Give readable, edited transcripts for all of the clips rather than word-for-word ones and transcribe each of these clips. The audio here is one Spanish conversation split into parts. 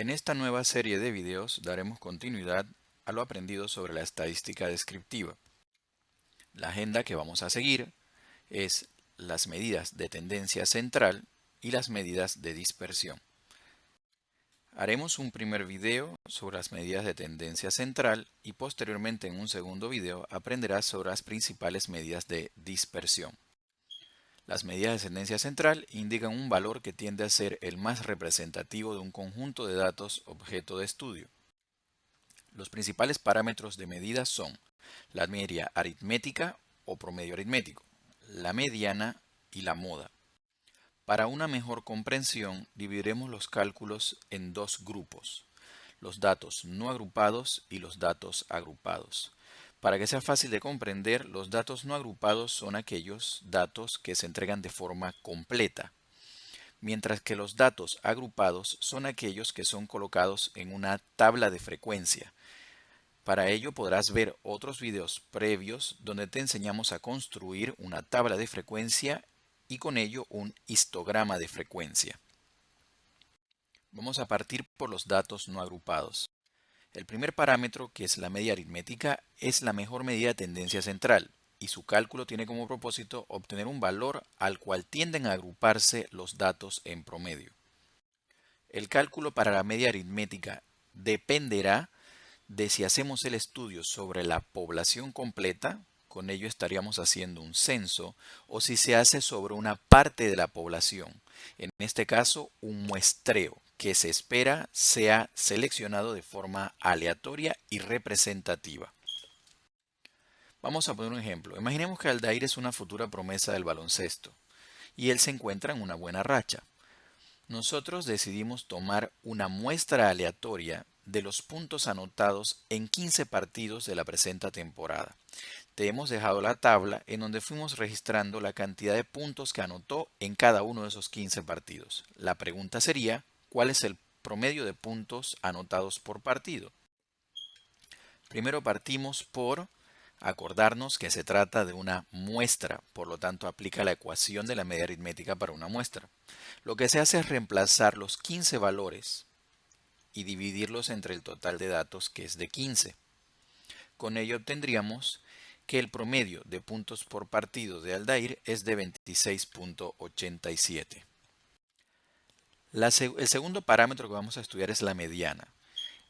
En esta nueva serie de videos daremos continuidad a lo aprendido sobre la estadística descriptiva. La agenda que vamos a seguir es las medidas de tendencia central y las medidas de dispersión. Haremos un primer video sobre las medidas de tendencia central y posteriormente en un segundo video aprenderás sobre las principales medidas de dispersión. Las medidas de tendencia central indican un valor que tiende a ser el más representativo de un conjunto de datos objeto de estudio. Los principales parámetros de medida son la media aritmética o promedio aritmético, la mediana y la moda. Para una mejor comprensión, dividiremos los cálculos en dos grupos, los datos no agrupados y los datos agrupados. Para que sea fácil de comprender, los datos no agrupados son aquellos datos que se entregan de forma completa, mientras que los datos agrupados son aquellos que son colocados en una tabla de frecuencia. Para ello podrás ver otros videos previos donde te enseñamos a construir una tabla de frecuencia y con ello un histograma de frecuencia. Vamos a partir por los datos no agrupados. El primer parámetro, que es la media aritmética, es la mejor medida de tendencia central y su cálculo tiene como propósito obtener un valor al cual tienden a agruparse los datos en promedio. El cálculo para la media aritmética dependerá de si hacemos el estudio sobre la población completa, con ello estaríamos haciendo un censo, o si se hace sobre una parte de la población, en este caso un muestreo, que se espera sea seleccionado de forma aleatoria y representativa. Vamos a poner un ejemplo. Imaginemos que Aldair es una futura promesa del baloncesto y él se encuentra en una buena racha. Nosotros decidimos tomar una muestra aleatoria de los puntos anotados en 15 partidos de la presente temporada. Te hemos dejado la tabla en donde fuimos registrando la cantidad de puntos que anotó en cada uno de esos 15 partidos. La pregunta sería, ¿cuál es el promedio de puntos anotados por partido? Primero partimos por acordarnos que se trata de una muestra, por lo tanto aplica la ecuación de la media aritmética para una muestra. Lo que se hace es reemplazar los 15 valores y dividirlos entre el total de datos, que es de 15. Con ello obtendríamos que el promedio de puntos por partido de Aldair es de 26.87. El segundo parámetro que vamos a estudiar es la mediana.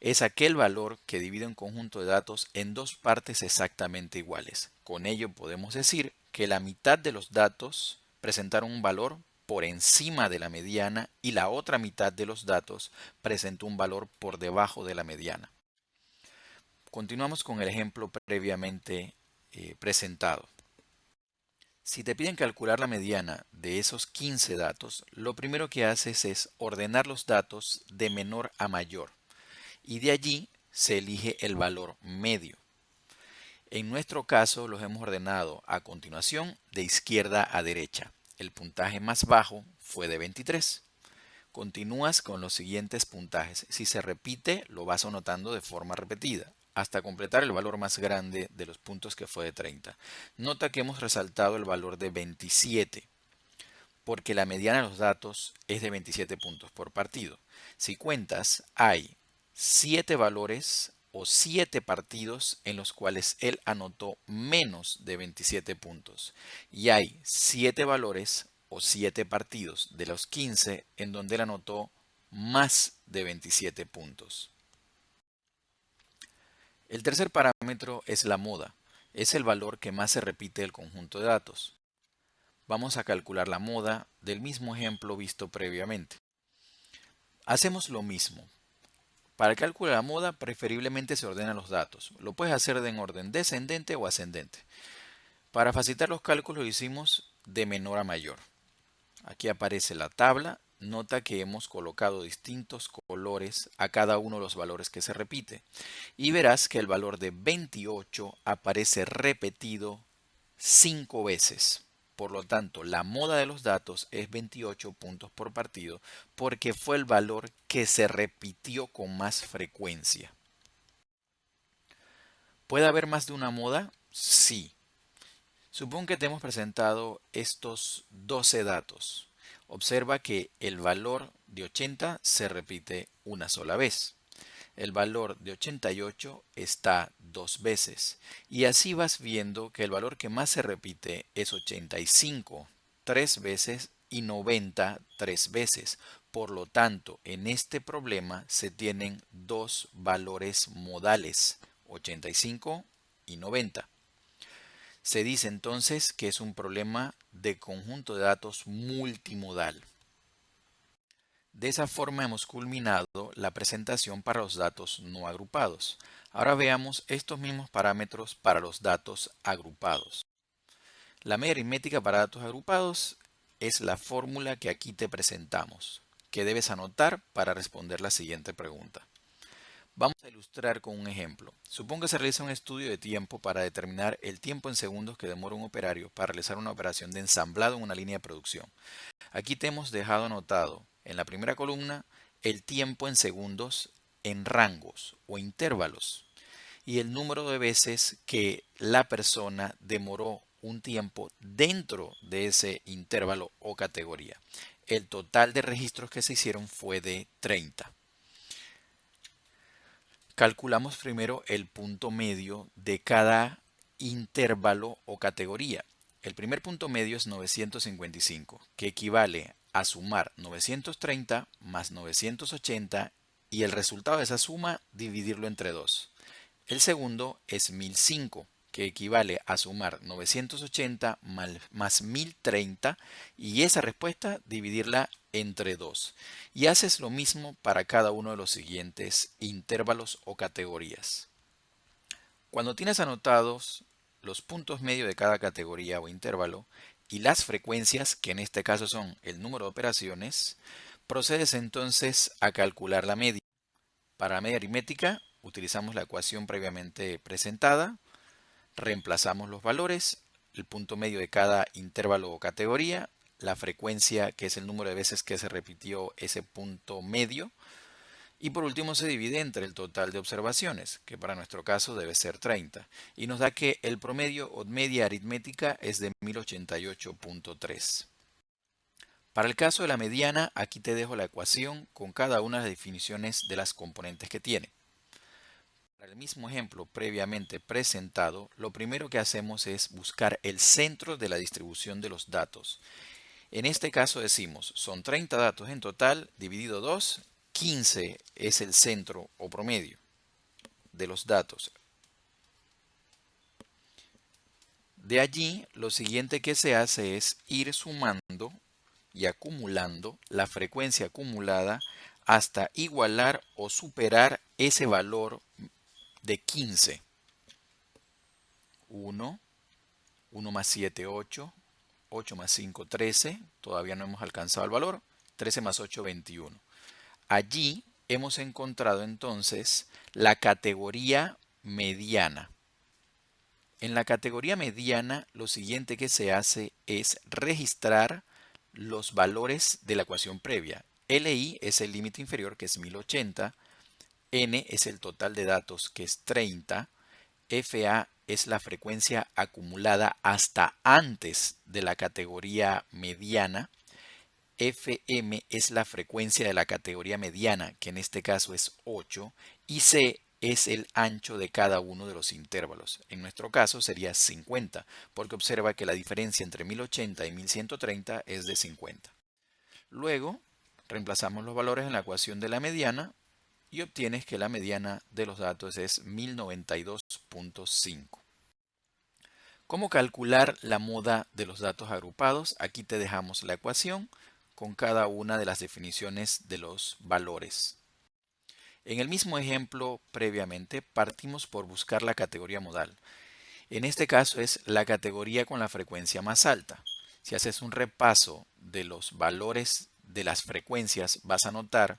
Es aquel valor que divide un conjunto de datos en dos partes exactamente iguales. Con ello podemos decir que la mitad de los datos presentaron un valor por encima de la mediana y la otra mitad de los datos presentó un valor por debajo de la mediana. Continuamos con el ejemplo previamente presentado. Si te piden calcular la mediana de esos 15 datos, lo primero que haces es ordenar los datos de menor a mayor y de allí se elige el valor medio. En nuestro caso los hemos ordenado a continuación de izquierda a derecha. El puntaje más bajo fue de 23. Continúas con los siguientes puntajes. Si se repite, lo vas anotando de forma repetida, hasta completar el valor más grande de los puntos, que fue de 30. Nota que hemos resaltado el valor de 27, porque la mediana de los datos es de 27 puntos por partido. Si cuentas, hay 7 valores o 7 partidos en los cuales él anotó menos de 27 puntos. Y hay 7 valores o 7 partidos de los 15 en donde él anotó más de 27 puntos. El tercer parámetro es la moda. Es el valor que más se repite del conjunto de datos. Vamos a calcular la moda del mismo ejemplo visto previamente. Hacemos lo mismo. Para el cálculo de la moda, preferiblemente se ordenan los datos. Lo puedes hacer en orden descendente o ascendente. Para facilitar los cálculos lo hicimos de menor a mayor. Aquí aparece la tabla. Nota que hemos colocado distintos colores a cada uno de los valores que se repite. Y verás que el valor de 28 aparece repetido 5 veces. Por lo tanto, la moda de los datos es 28 puntos por partido porque fue el valor que se repitió con más frecuencia. ¿Puede haber más de una moda? Sí. Supón que te hemos presentado estos 12 datos. Observa que el valor de 80 se repite una sola vez. El valor de 88 está dos veces. Y así vas viendo que el valor que más se repite es 85 tres veces y 90 tres veces. Por lo tanto, en este problema se tienen dos valores modales, 85 y 90. Se dice entonces que es un problema de conjunto de datos multimodal. De esa forma hemos culminado la presentación para los datos no agrupados. Ahora veamos estos mismos parámetros para los datos agrupados. La media aritmética para datos agrupados es la fórmula que aquí te presentamos, que debes anotar para responder la siguiente pregunta. Vamos a ilustrar con un ejemplo. Supongo que se realiza un estudio de tiempo para determinar el tiempo en segundos que demora un operario para realizar una operación de ensamblado en una línea de producción. Aquí te hemos dejado anotado en la primera columna el tiempo en segundos en rangos o intervalos y el número de veces que la persona demoró un tiempo dentro de ese intervalo o categoría. El total de registros que se hicieron fue de 30. Calculamos primero el punto medio de cada intervalo o categoría. El primer punto medio es 955, que equivale a sumar 930 más 980 y el resultado de esa suma dividirlo entre 2. El segundo es 1005, que equivale a sumar 980 más 1030 y esa respuesta dividirla entre 2. Y haces lo mismo para cada uno de los siguientes intervalos o categorías. Cuando tienes anotados los puntos medios de cada categoría o intervalo y las frecuencias, que en este caso son el número de operaciones, procedes entonces a calcular la media. Para la media aritmética utilizamos la ecuación previamente presentada, reemplazamos los valores, el punto medio de cada intervalo o categoría, la frecuencia que es el número de veces que se repitió ese punto medio y por último se divide entre el total de observaciones, que para nuestro caso debe ser 30 y nos da que el promedio o media aritmética es de 1088.3. Para el caso de la mediana, aquí te dejo la ecuación con cada una de las definiciones de las componentes que tiene. Para el mismo ejemplo previamente presentado, lo primero que hacemos es buscar el centro de la distribución de los datos. En este caso decimos, son 30 datos en total, dividido 2, 15 es el centro o promedio de los datos. De allí, lo siguiente que se hace es ir sumando y acumulando la frecuencia acumulada hasta igualar o superar ese valor de 15. 1, 1 más 7, 8, 8 más 5, 13, todavía no hemos alcanzado el valor, 13 más 8, 21. Allí hemos encontrado entonces la categoría mediana. En la categoría mediana, lo siguiente que se hace es registrar los valores de la ecuación previa. LI es el límite inferior, que es 1080. N es el total de datos, que es 30. FA es la frecuencia acumulada hasta antes de la categoría mediana. FM es la frecuencia de la categoría mediana, que en este caso es 8. Y C es el ancho de cada uno de los intervalos. En nuestro caso sería 50, porque observa que la diferencia entre 1080 y 1130 es de 50. Luego, reemplazamos los valores en la ecuación de la mediana y obtienes que la mediana de los datos es 1092.5. ¿Cómo calcular la moda de los datos agrupados? Aquí te dejamos la ecuación con cada una de las definiciones de los valores. En el mismo ejemplo previamente partimos por buscar la categoría modal. En este caso es la categoría con la frecuencia más alta. Si haces un repaso de los valores de las frecuencias, vas a notar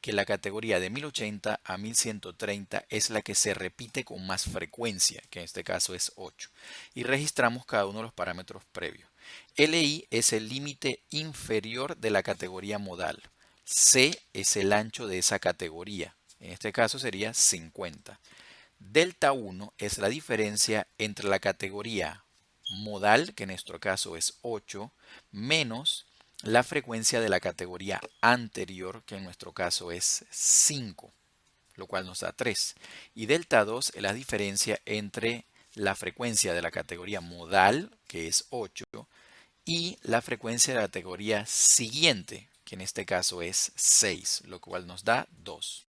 que la categoría de 1080 a 1130 es la que se repite con más frecuencia, que en este caso es 8. Y registramos cada uno de los parámetros previos. LI es el límite inferior de la categoría modal. C es el ancho de esa categoría. En este caso sería 50. Delta 1 es la diferencia entre la categoría modal, que en nuestro caso es 8, menos la frecuencia de la categoría anterior, que en nuestro caso es 5, lo cual nos da 3. Y delta 2 es la diferencia entre la frecuencia de la categoría modal, que es 8, y la frecuencia de la categoría siguiente, que en este caso es 6, lo cual nos da 2.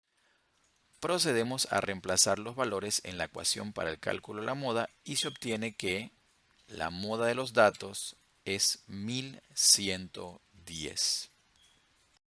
Procedemos a reemplazar los valores en la ecuación para el cálculo de la moda y se obtiene que la moda de los datos es 1110.